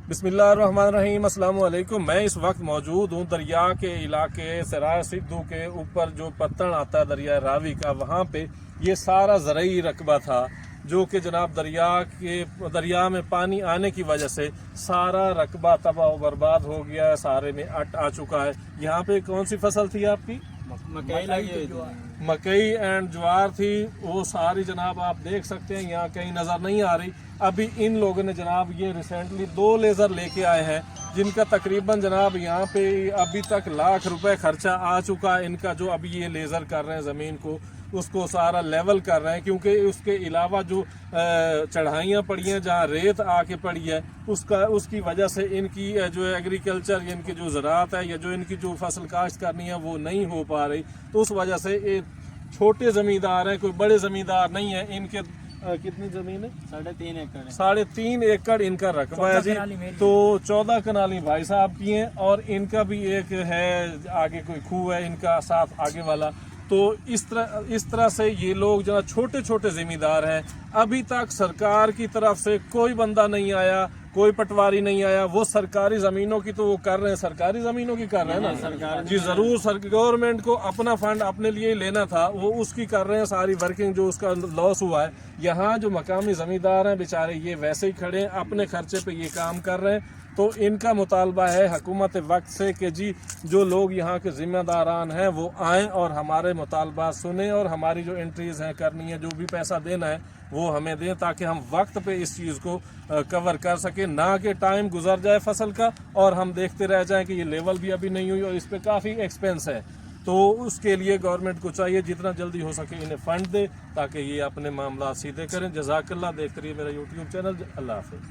बिस्मिल्लाहिर्रहमानिर्रहीम, अस्सलाम वालेकुम। मैं इस वक्त मौजूद हूँ दरिया के इलाके सराय सिद्धू के ऊपर जो पत्तन आता है दरिया रावी का, वहाँ पे ये सारा ज़रई रकबा था जो कि जनाब दरिया में पानी आने की वजह से सारा रकबा तबाह व बर्बाद हो गया है, सारे में अट आ चुका है। यहाँ पे कौन सी फसल थी आपकी? मकई एंड ज्वार थी, वो सारी जनाब आप देख सकते हैं, यहाँ कहीं नज़र नहीं आ रही। अभी इन लोगों ने जनाब ये रिसेंटली 2 लेज़र लेके आए हैं जिनका तकरीबन जनाब यहाँ पे अभी तक लाख रुपए खर्चा आ चुका है इनका। जो अभी ये लेज़र कर रहे हैं ज़मीन को, उसको सारा लेवल कर रहे हैं, क्योंकि उसके अलावा जो चढ़ाइयाँ पड़ी हैं जहाँ रेत आके पड़ी है उसकी वजह से इनकी जो एग्रीकल्चर, इनकी जो ज़राअत है या जो इनकी जो फसल काश्त करनी है वो नहीं हो पा रही। तो उस वजह से ये छोटे ज़मींदार हैं, कोई बड़े ज़मींदार नहीं है। इनके कितनी ज़मीन है? 3.5 एकड़। 3.5 एकड़ इनका रकबा है जी। तो 14 कनाली भाई साहब की हैं और इनका भी एक है, आगे कोई खूह है इनका साथ आगे वाला। तो इस तरह से ये लोग जो छोटे छोटे ज़मींदार हैं, अभी तक सरकार की तरफ से कोई बंदा नहीं आया, कोई पटवारी नहीं आया। वो सरकारी ज़मीनों की तो वो कर रहे हैं, सरकारी ज़मीनों की कर रहे हैं ना सरकार जी, ज़रूर गवर्नमेंट को अपना फंड अपने लिए ही लेना था, वो उसकी कर रहे हैं सारी वर्किंग जो उसका लॉस हुआ है। यहाँ जो मकामी ज़मींदार हैं बेचारे, ये वैसे ही खड़े हैं, अपने खर्चे पे ये काम कर रहे हैं। तो इनका मुतालबा है हुकूमत वक्त से कि जी जो लोग यहाँ के ज़िम्मेदारान हैं वो आएँ और हमारे मुतालबा सुने और हमारी जो एंट्रीज़ हैं करनी है, जो भी पैसा देना है वो हमें दें, ताकि हम वक्त पे इस चीज़ को कवर कर सकें, ना कि टाइम गुजर जाए फसल का और हम देखते रह जाएं कि ये लेवल भी अभी नहीं हुई और इस पर काफ़ी एक्सपेंस है। तो उसके लिए गवर्नमेंट को चाहिए जितना जल्दी हो सके इन्हें फ़ंड दे ताकि ये अपने मामला सीधे करें। जज़ाकल्लाह। देखते रहिए मेरा यूट्यूब चैनल। अल्लाह हाफ़िज़।